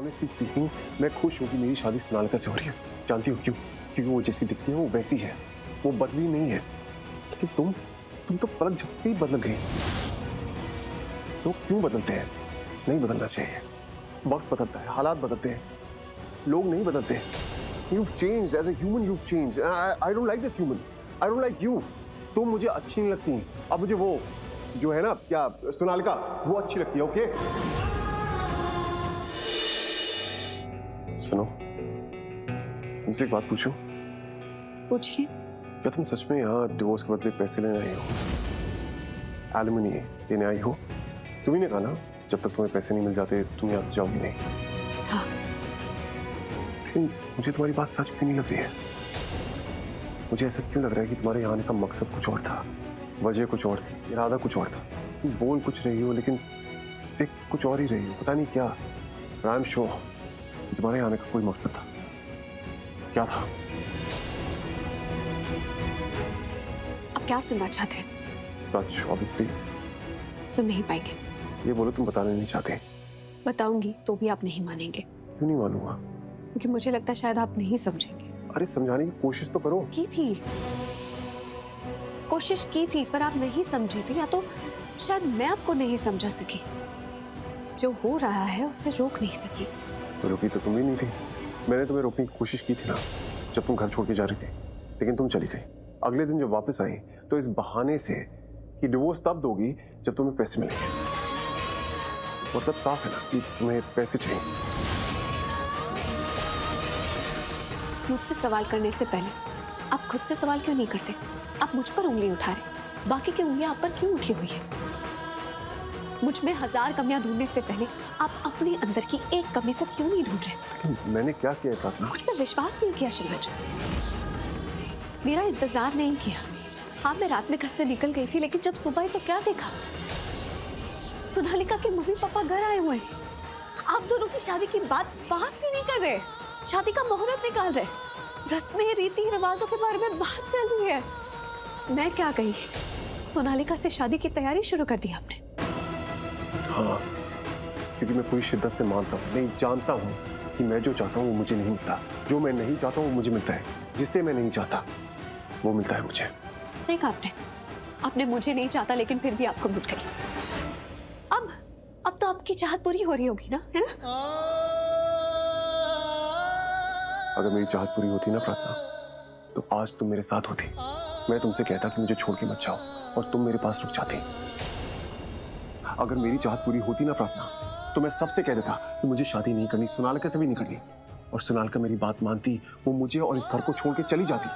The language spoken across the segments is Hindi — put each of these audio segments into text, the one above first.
ऑनेस्टली स्पीकिंग मैं खुश हूँ कि मेरी शादी सोनालिका से हो रही है। जानती हो क्यों? क्योंकि वो जैसी दिखती है वो वैसी है, वो बदली नहीं है। लेकिन तुम तो पलक झपकते ही बदल गई। तो क्यों बदलते हैं? नहीं बदलना चाहिए। वक्त बदलता है, हालात बदलते हैं, लोग नहीं बदलते। You've changed as a human. You've changed. I don't like this human. I don't like you. तुम मुझे अच्छी नहीं लगती। अब मुझे वो जो है ना क्या सोनालिका वो अच्छी लगती है। ओके? सुनो, तुमसे एक बात पूछूं? पूछिए। क्या तुम सच में यहाँ डिवोर्स के बदले पैसे लेने आई हो? एलिमनी लेने आई हो? तुम्ही ने कहा ना जब तक तुम्हें पैसे नहीं मिल जाते तुम यहाँ से जाओगी नहीं। हाँ। लेकिन मुझे तुम्हारी बात सच क्यों नहीं लग रही है? मुझे ऐसा क्यों लग रहा है कि तुम्हारे यहाँ आने का मकसद कुछ और था, वजह कुछ और थी, इरादा कुछ और था। तुम बोल कुछ रही हो लेकिन देख कुछ और ही रही हो। पता नहीं क्या। आई एम श्योर तुम्हारे यहाँ आने का कोई मकसद था। क्या था? अब क्या सुनना चाहते हैं? सच ऑब्वियसली। सुन नहीं पाएंगे। ये बोलो तुम बताना नहीं चाहते। बताऊंगी तो भी आप नहीं मानेंगे। क्यों नहीं मानूंगा? क्योंकि मुझे लगता है शायद आप नहीं समझेंगे। अरे समझाने की कोशिश तो करो। की थी, कोशिश की थी पर आप नहीं समझे थे, या तो शायद मैं आपको नहीं समझा सकी। जो हो रहा है उसे रोक नहीं सकी। तो रुकी तो तुम भी नहीं थी। मैंने तुम्हें रोकने की कोशिश की थी ना जब तुम घर छोड़ के जा रही थी, लेकिन तुम चली गई। अगले दिन जब वापस आई तो इस बहाने से कि डिवोर्स तब दोगी जब तुम्हें पैसे मिलेंगे। मतलब साफ है ना कि तुम्हें पैसे चाहिए। मुझसे सवाल करने से पहले आप खुद से सवाल क्यों नहीं करते? आप मुझ पर उंगली उठा रहे, बाकी की उंगलियां आप पर क्यों उठी हुई है? मुझ में 1000 कमियां ढूंढने से पहले आप अपने अंदर की एक कमी को क्यों नहीं ढूंढ रहे? लेकिन मैंने क्या किया है प्रार्थना? मुझ पर विश्वास नहीं किया शिवराज, मेरा इंतजार नहीं किया। हाँ, मैं रात में घर से निकल गई थी, लेकिन जब सुबह आई तो क्या देखा? सोनालिका के मम्मी पापा घर आए हुए हैं। आप दोनों की शादी की बात भी नहीं कर रहे, शादी का मुहूर्त निकाल रहे, रस्में रीति रिवाजों के बारे में बात चल रही है। मैं क्या कही? सोनालिका से शादी की तैयारी शुरू कर दी आपने? हाँ, क्योंकि मैं पूरी शिद्दत से मानता हूँ, नहीं जानता हूँ कि मैं जो चाहता हूँ वो मुझे नहीं मिलता, जो मैं नहीं चाहता हूँ वो मुझे मिलता है, जिससे मैं नहीं चाहता वो मिलता है मुझे। सही कहा आपने मुझे नहीं चाहता लेकिन फिर भी आपको मिल गई। अब तो आपकी चाहत पूरी हो रही होगी ना, है ना? अगर मेरी चाहत पूरी होती ना प्रार्थना तो आज तुम मेरे साथ होती। मैं तुमसे कहता कि मुझे छोड़ के मत जाओ और तुम मेरे पास रुक जाती। अगर मेरी चाहत पूरी होती ना प्रार्थना तो मैं सबसे कह देता कि मुझे शादी नहीं करनी, सोनालिका से भी नहीं करनी। और सोनालिका मेरी बात मानती, वो मुझे और इस घर को छोड़ के चली जाती,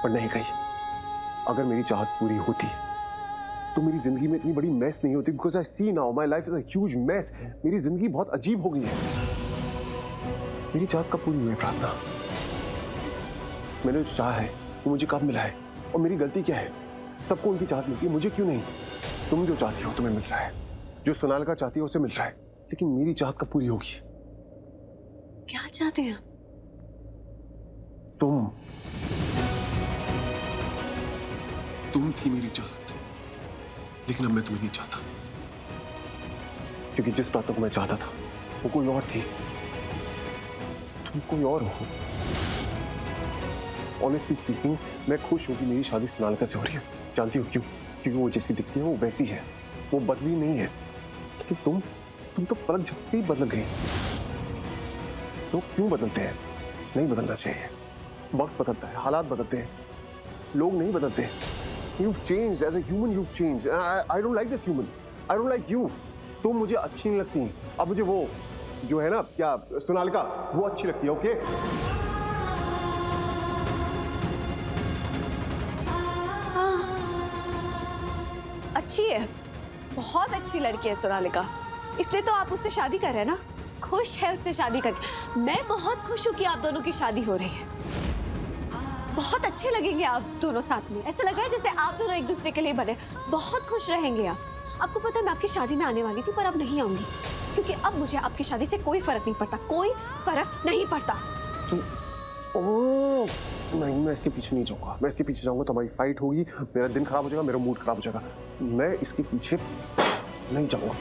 पर नहीं गई। अगर मेरी चाहत पूरी होती तो मेरी जिंदगी में इतनी बड़ी मैस नहीं होती। Because I see now my life is a huge mess. मेरी जिंदगी बहुत अजीब हो गई है। मेरी चाहत कब पूरी हुई है प्रार्थना? मैंने जो चाहा है वो मुझे कब मिला है? और मेरी गलती क्या है? सबको उनकी चाहत मिलती है, मुझे क्यों नहीं? तुम जो चाहती हो तुम्हें मिल रहा है, जो सोनालिका चाहती है उसे मिल रहा है, लेकिन मेरी चाहत कब पूरी होगी? क्या चाहते हैं? तुम थी मेरी चाहत, लेकिन अब मैं तुम्हें नहीं चाहता, क्योंकि जिस प्रार्थना को मैं चाहता था वो कोई और थी। तुम कोई और हो। ऑनेस्टली स्पीकिंग मैं खुश हूं कि मेरी शादी सोनालिका से हो रही है। जानती हो क्यों? क्योंकि वो जैसी दिखती है वो वैसी है, वो बदली नहीं है। लेकिन तुम तो पलक झपकते ही बदल गई। लोग क्यों बदलते हैं? नहीं बदलना चाहिए। वक्त बदलता है, हालात बदलते हैं, लोग नहीं बदलते। You've changed as a human. You've changed. I don't like this human. I don't like you. तुम मुझे अच्छी नहीं लगती। अब मुझे वो जो है ना क्या सोनालिका वो अच्छी लगती है। ओके? हाँ, अच्छी है, बहुत अच्छी लड़की है सोनालिका, इसलिए तो आप उससे शादी कर रहे हैं ना? खुश है उससे शादी करके। मैं बहुत खुश हूँ कि आप दोनों की शादी हो रही है। बहुत अच्छे लगेंगे आप दोनों साथ में। ऐसा लग रहा है जैसे आप दोनों एक दूसरे के लिए बने। बहुत खुश रहेंगे आप। आपको पता है मैं आपकी शादी में आने वाली थी पर अब नहीं आऊंगी, क्योंकि अब मुझे आपकी शादी से कोई फर्क नहीं पड़ता, कोई फर्क नहीं पड़ता। नहीं, मैं इसके पीछे नहीं जाऊंगा। मैं इसके पीछे जाऊंगा तो हमारी फाइट होगी, मेरा दिन खराब हो जाएगा, मेरा मूड खराब हो जाएगा। मैं इसके पीछे नहीं जाऊंगा।